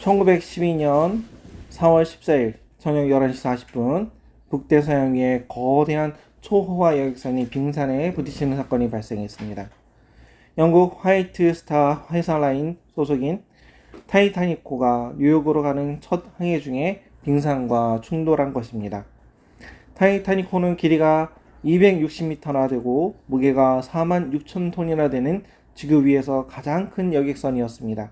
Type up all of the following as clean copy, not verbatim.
1912년 4월 14일 저녁 11시 40분 북대서양 위에 거대한 초호화 여객선이 빙산에 부딪히는 사건이 발생했습니다. 영국 화이트 스타 회사라인 소속인 타이타닉호가 뉴욕으로 가는 첫 항해 중에 빙산과 충돌한 것입니다. 타이타닉호는 길이가 260m나 되고 무게가 46,000톤이나 되는 지구 위에서 가장 큰 여객선이었습니다.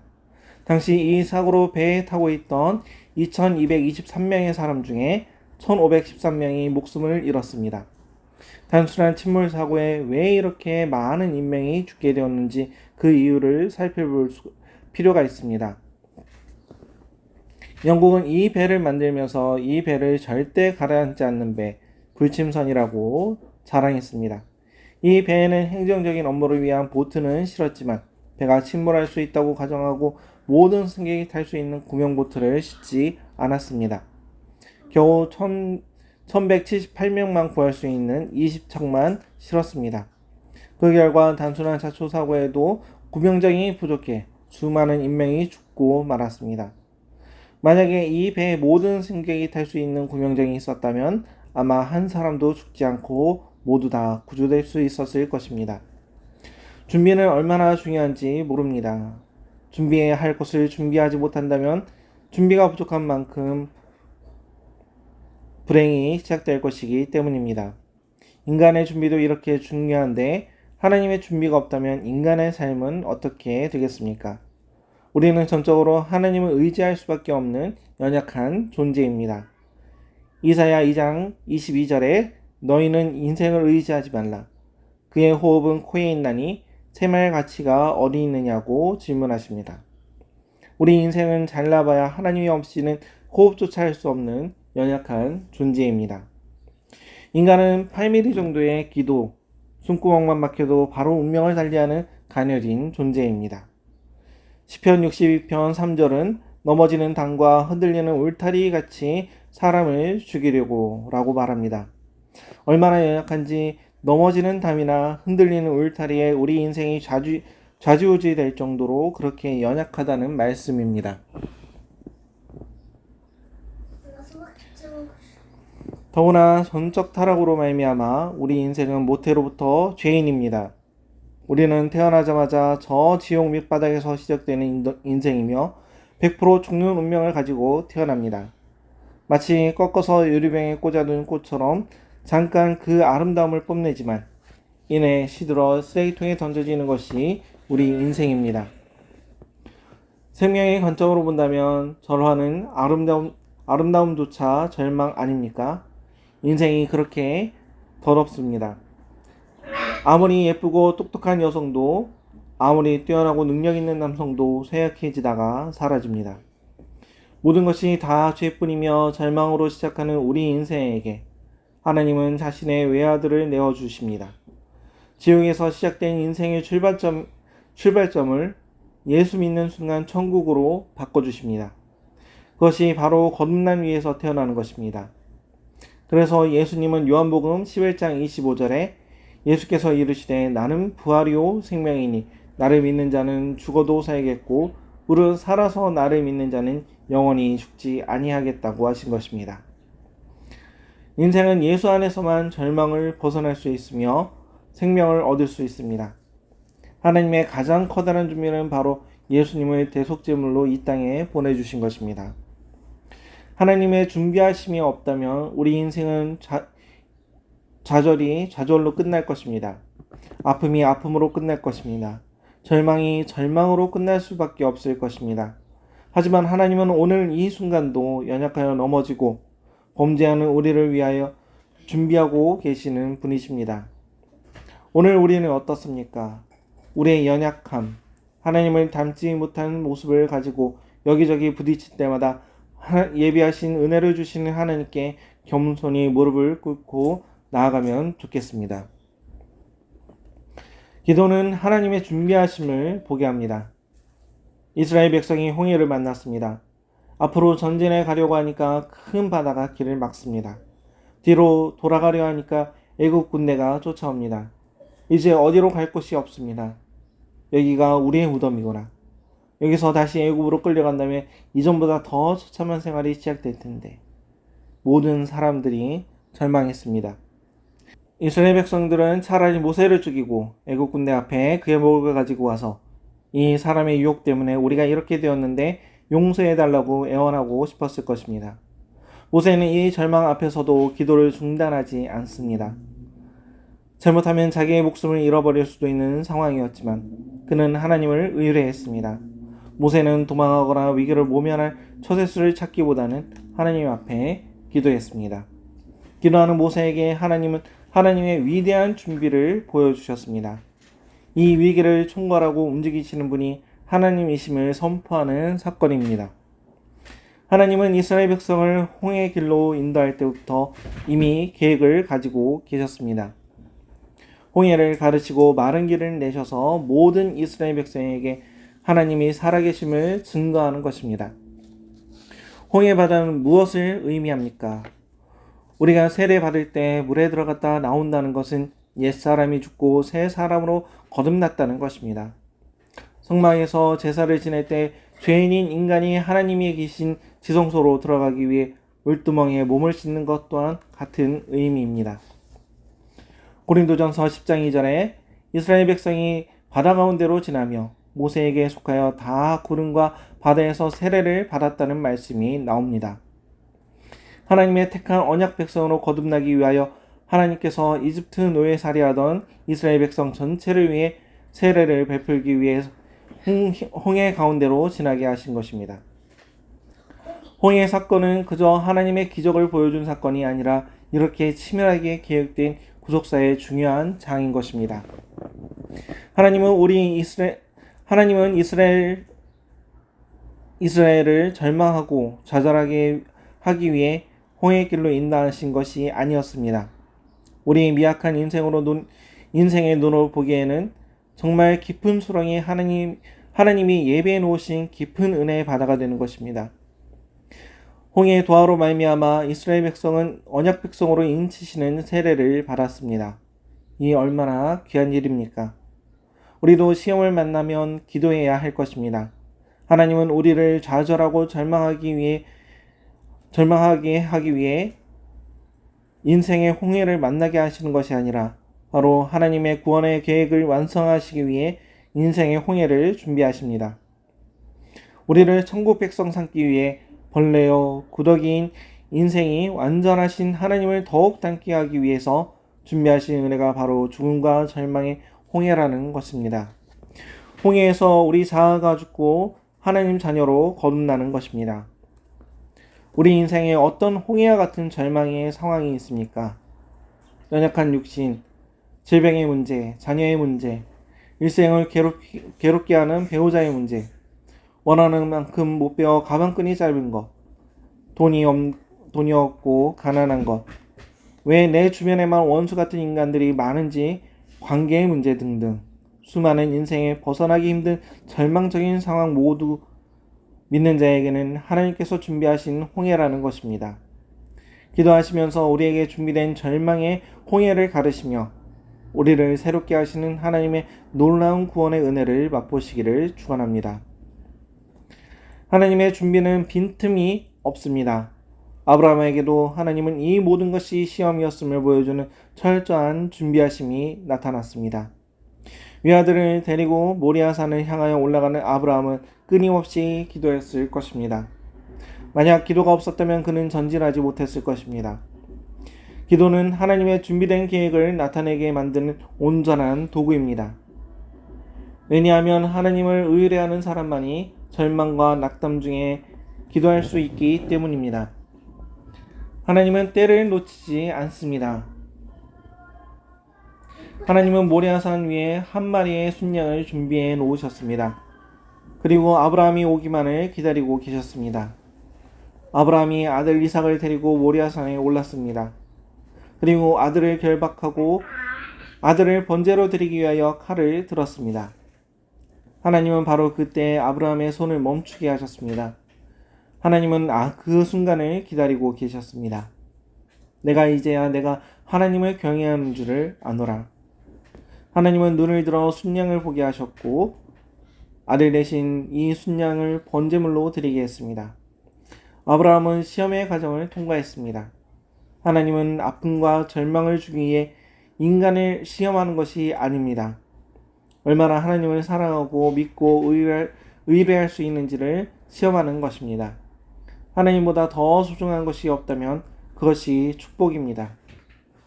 당시 이 사고로 배에 타고 있던 2223명의 사람 중에 1513명이 목숨을 잃었습니다. 단순한 침몰 사고에 왜 이렇게 많은 인명이 죽게 되었는지 그 이유를 살펴볼 필요가 있습니다. 영국은 이 배를 만들면서 이 배를 절대 가라앉지 않는 배, 불침선이라고 자랑했습니다. 이 배에는 행정적인 업무를 위한 보트는 실었지만 배가 침몰할 수 있다고 가정하고 모든 승객이 탈 수 있는 구명보트를 싣지 않았습니다. 겨우 1178명만 구할 수 있는 20척만 실었습니다. 그 결과 단순한 자초사고에도 구명정이 부족해 수많은 인명이 죽고 말았습니다. 만약에 이 배에 모든 승객이 탈 수 있는 구명정이 있었다면 아마 한 사람도 죽지 않고 모두 다 구조될 수 있었을 것입니다. 준비는 얼마나 중요한지 모릅니다. 준비해야 할 것을 준비하지 못한다면 준비가 부족한 만큼 불행이 시작될 것이기 때문입니다. 인간의 준비도 이렇게 중요한데 하나님의 준비가 없다면 인간의 삶은 어떻게 되겠습니까? 우리는 전적으로 하나님을 의지할 수밖에 없는 연약한 존재입니다. 이사야 2장 22절에 너희는 인생을 의지하지 말라. 그의 호흡은 코에 있나니 새말 가치가 어디 있느냐고 질문하십니다. 우리 인생은 잘나봐야 하나님이 없이는 호흡조차 할 수 없는 연약한 존재입니다. 인간은 8mm 정도의 기도, 숨구멍만 막혀도 바로 운명을 달리하는 가녀린 존재입니다. 시편 62편 3절은 넘어지는 당과 흔들리는 울타리 같이 사람을 죽이려고 라고 말합니다. 얼마나 연약한지 넘어지는 담이나 흔들리는 울타리에 우리 인생이 좌지우지 될 정도로 그렇게 연약하다는 말씀입니다. 더구나 전적 타락으로 말미암아 우리 인생은 모태로부터 죄인입니다. 우리는 태어나자마자 저 지옥 밑바닥에서 시작되는 인생이며 100% 죽는 운명을 가지고 태어납니다. 마치 꺾어서 유리병에 꽂아둔 꽃처럼 잠깐 그 아름다움을 뽐내지만 이내 시들어 쓰레기통에 던져지는 것이 우리 인생입니다. 생명의 관점으로 본다면 절화는 아름다움조차 절망 아닙니까? 인생이 그렇게 더럽습니다. 아무리 예쁘고 똑똑한 여성도 아무리 뛰어나고 능력 있는 남성도 쇠약해지다가 사라집니다. 모든 것이 다 죄뿐이며 절망으로 시작하는 우리 인생에게 하나님은 자신의 외아들을 내어주십니다. 지옥에서 시작된 인생의 출발점을 예수 믿는 순간 천국으로 바꿔주십니다. 그것이 바로 거듭난 위에서 태어나는 것입니다. 그래서 예수님은 요한복음 11장 25절에 예수께서 이르시되 나는 부활이요 생명이니 나를 믿는 자는 죽어도 살겠고 무릇 살아서 나를 믿는 자는 영원히 죽지 아니하겠다고 하신 것입니다. 인생은 예수 안에서만 절망을 벗어날 수 있으며 생명을 얻을 수 있습니다. 하나님의 가장 커다란 준비는 바로 예수님을 대속제물로 이 땅에 보내주신 것입니다. 하나님의 준비하심이 없다면 우리 인생은 좌절이 좌절로 끝날 것입니다. 아픔이 아픔으로 끝날 것입니다. 절망이 절망으로 끝날 수밖에 없을 것입니다. 하지만 하나님은 오늘 이 순간도 연약하여 넘어지고 범죄하는 우리를 위하여 준비하고 계시는 분이십니다. 오늘 우리는 어떻습니까? 우리의 연약함, 하나님을 닮지 못한 모습을 가지고 여기저기 부딪힐 때마다 예비하신 은혜를 주시는 하나님께 겸손히 무릎을 꿇고 나아가면 좋겠습니다. 기도는 하나님의 준비하심을 보게 합니다. 이스라엘 백성이 홍해를 만났습니다. 앞으로 전진해 가려고 하니까 큰 바다가 길을 막습니다. 뒤로 돌아가려 하니까 애국 군대가 쫓아옵니다. 이제 어디로 갈 곳이 없습니다. 여기가 우리의 무덤이구나. 여기서 다시 애굽으로 끌려간다면 이전보다 더 처참한 생활이 시작될 텐데 모든 사람들이 절망했습니다. 이스라엘 백성들은 차라리 모세를 죽이고 애굽 군대 앞에 그의 목을 가지고 와서 이 사람의 유혹 때문에 우리가 이렇게 되었는데 용서해달라고 애원하고 싶었을 것입니다. 모세는 이 절망 앞에서도 기도를 중단하지 않습니다. 잘못하면 자기의 목숨을 잃어버릴 수도 있는 상황이었지만 그는 하나님을 의뢰했습니다. 모세는 도망하거나 위기를 모면할 처세술을 찾기보다는 하나님 앞에 기도했습니다. 기도하는 모세에게 하나님은 하나님의 위대한 준비를 보여주셨습니다. 이 위기를 총괄하고 움직이시는 분이 하나님이심을 선포하는 사건입니다. 하나님은 이스라엘 백성을 홍해의 길로 인도할 때부터 이미 계획을 가지고 계셨습니다. 홍해를 가르치고 마른 길을 내셔서 모든 이스라엘 백성에게 하나님이 살아계심을 증거하는 것입니다. 홍해 바다는 무엇을 의미합니까? 우리가 세례받을 때 물에 들어갔다 나온다는 것은 옛사람이 죽고 새 사람으로 거듭났다는 것입니다. 성막에서 제사를 지낼 때 죄인인 인간이 하나님이 계신 지성소로 들어가기 위해 물두멍에 몸을 씻는 것 또한 같은 의미입니다. 고린도전서 10장 2절에 이스라엘 백성이 바다 가운데로 지나며 모세에게 속하여 다 구름과 바다에서 세례를 받았다는 말씀이 나옵니다. 하나님의 택한 언약 백성으로 거듭나기 위하여 하나님께서 이집트 노예살이하던 이스라엘 백성 전체를 위해 세례를 베풀기 위해 홍해 가운데로 지나게 하신 것입니다. 홍해 사건은 그저 하나님의 기적을 보여준 사건이 아니라 이렇게 치밀하게 계획된 구속사의 중요한 장인 것입니다. 하나님은 이스라엘을 절망하고 좌절하게 하기 위해 홍해 길로 인도하신 것이 아니었습니다. 우리 미약한 인생의 눈으로 보기에는 정말 깊은 수렁이 하나님이 예배해 놓으신 깊은 은혜의 바다가 되는 것입니다. 홍해의 도하로 말미암아 이스라엘 백성은 언약 백성으로 인치시는 세례를 받았습니다. 이 얼마나 귀한 일입니까? 우리도 시험을 만나면 기도해야 할 것입니다. 하나님은 우리를 좌절하고 절망하게 하기 위해 인생의 홍해를 만나게 하시는 것이 아니라 바로 하나님의 구원의 계획을 완성하시기 위해 인생의 홍해를 준비하십니다. 우리를 천국 백성 삼기 위해 벌레요 구더기인 인생이 완전하신 하나님을 더욱 닮게 하기 위해서 준비하신 은혜가 바로 죽음과 절망의 홍해라는 것입니다. 홍해에서 우리 자아가 죽고 하나님 자녀로 거듭나는 것입니다. 우리 인생에 어떤 홍해와 같은 절망의 상황이 있습니까? 연약한 육신, 질병의 문제, 자녀의 문제, 일생을 괴롭게 하는 배우자의 문제, 원하는 만큼 못 배워 가방끈이 짧은 것, 돈이 없고 가난한 것, 왜 내 주변에만 원수 같은 인간들이 많은지 관계의 문제 등등 수많은 인생에 벗어나기 힘든 절망적인 상황 모두 믿는 자에게는 하나님께서 준비하신 홍해라는 것입니다. 기도하시면서 우리에게 준비된 절망의 홍해를 가르시며 우리를 새롭게 하시는 하나님의 놀라운 구원의 은혜를 맛보시기를 축원합니다. 하나님의 준비는 빈틈이 없습니다. 아브라함에게도 하나님은 이 모든 것이 시험이었음을 보여주는 철저한 준비하심이 나타났습니다. 외아들을 데리고 모리아산을 향하여 올라가는 아브라함은 끊임없이 기도했을 것입니다. 만약 기도가 없었다면 그는 전진하지 못했을 것입니다. 기도는 하나님의 준비된 계획을 나타내게 만드는 온전한 도구입니다. 왜냐하면 하나님을 의뢰하는 사람만이 절망과 낙담 중에 기도할 수 있기 때문입니다. 하나님은 때를 놓치지 않습니다. 하나님은 모리아산 위에 한 마리의 순양을 준비해 놓으셨습니다. 그리고 아브라함이 오기만을 기다리고 계셨습니다. 아브라함이 아들 이삭을 데리고 모리아산에 올랐습니다. 그리고 아들을 결박하고 아들을 번제로 드리기 위하여 칼을 들었습니다. 하나님은 바로 그때 아브라함의 손을 멈추게 하셨습니다. 하나님은 그 순간을 기다리고 계셨습니다. 내가 이제야 내가 하나님을 경외하는 줄을 아노라. 하나님은 눈을 들어 순양을 보게 하셨고 아들 대신 이 순양을 번제물로 드리게 했습니다. 아브라함은 시험의 과정을 통과했습니다. 하나님은 아픔과 절망을 주기 위해 인간을 시험하는 것이 아닙니다. 얼마나 하나님을 사랑하고 믿고 의뢰할 수 있는지를 시험하는 것입니다. 하나님보다 더 소중한 것이 없다면 그것이 축복입니다.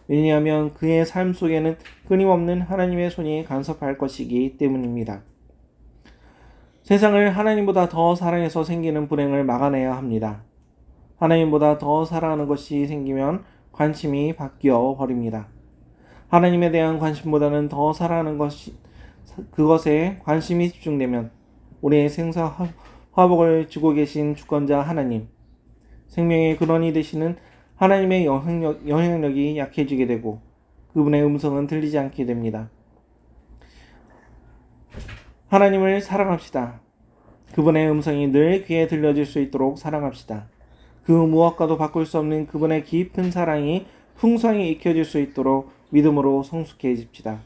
왜냐하면 그의 삶 속에는 끊임없는 하나님의 손이 간섭할 것이기 때문입니다. 세상을 하나님보다 더 사랑해서 생기는 불행을 막아내야 합니다. 하나님보다 더 사랑하는 것이 생기면 관심이 바뀌어 버립니다. 하나님에 대한 관심보다는 더 사랑하는 그것에 관심이 집중되면 우리의 생사 화복을 쥐고 계신 주권자 하나님, 생명의 근원이 되시는 하나님의 영향력이 약해지게 되고 그분의 음성은 들리지 않게 됩니다. 하나님을 사랑합시다. 그분의 음성이 늘 귀에 들려질 수 있도록 사랑합시다. 그 무엇과도 바꿀 수 없는 그분의 깊은 사랑이 풍성히 익혀질 수 있도록 믿음으로 성숙해집시다.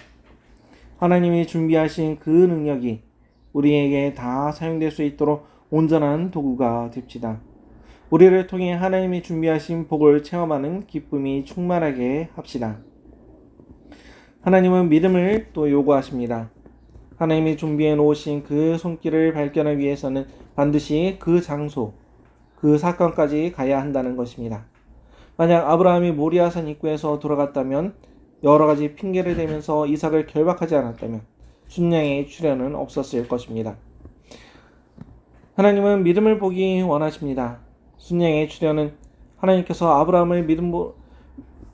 하나님이 준비하신 그 능력이 우리에게 다 사용될 수 있도록 온전한 도구가 됩시다. 우리를 통해 하나님이 준비하신 복을 체험하는 기쁨이 충만하게 합시다. 하나님은 믿음을 또 요구하십니다. 하나님이 준비해 놓으신 그 손길을 발견하기 위해서는 반드시 그 장소, 그 사건까지 가야 한다는 것입니다. 만약 아브라함이 모리아산 입구에서 돌아갔다면, 여러 가지 핑계를 대면서 이삭을 결박하지 않았다면 순양의 출현은 없었을 것입니다. 하나님은 믿음을 보기 원하십니다. 순양의 출현은 하나님께서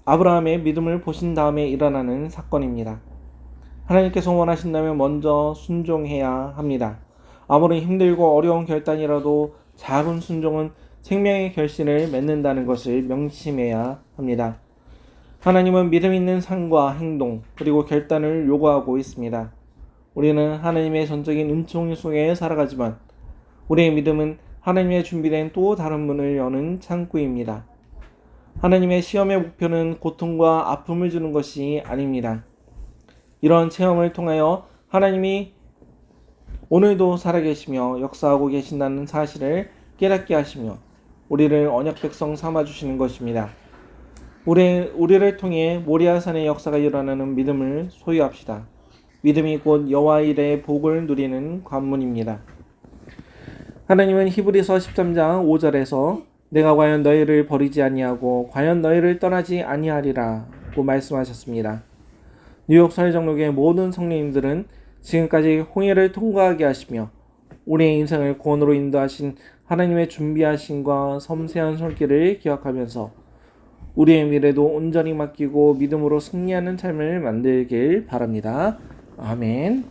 아브라함의 믿음을 보신 다음에 일어나는 사건입니다. 하나님께서 원하신다면 먼저 순종해야 합니다. 아무리 힘들고 어려운 결단이라도 작은 순종은 생명의 결실을 맺는다는 것을 명심해야 합니다. 하나님은 믿음 있는 삶과 행동 그리고 결단을 요구하고 있습니다. 우리는 하나님의 전적인 은총 속에 살아가지만 우리의 믿음은 하나님의 준비된 또 다른 문을 여는 창구입니다. 하나님의 시험의 목표는 고통과 아픔을 주는 것이 아닙니다. 이런 체험을 통하여 하나님이 오늘도 살아계시며 역사하고 계신다는 사실을 깨닫게 하시며 우리를 언약 백성 삼아주시는 것입니다. 우리를 통해 모리아산의 역사가 일어나는 믿음을 소유합시다. 믿음이 곧 여호와 일의 복을 누리는 관문입니다. 하나님은 히브리서 13장 5절에서 내가 과연 너희를 버리지 아니하고 과연 너희를 떠나지 아니하리라고 말씀하셨습니다. 뉴욕 서해정록의 모든 성령님들은 지금까지 홍해를 통과하게 하시며 우리의 인생을 구원으로 인도하신 하나님의 준비하심과 섬세한 손길을 기억하면서 우리의 미래도 온전히 맡기고 믿음으로 승리하는 삶을 만들길 바랍니다. 아멘.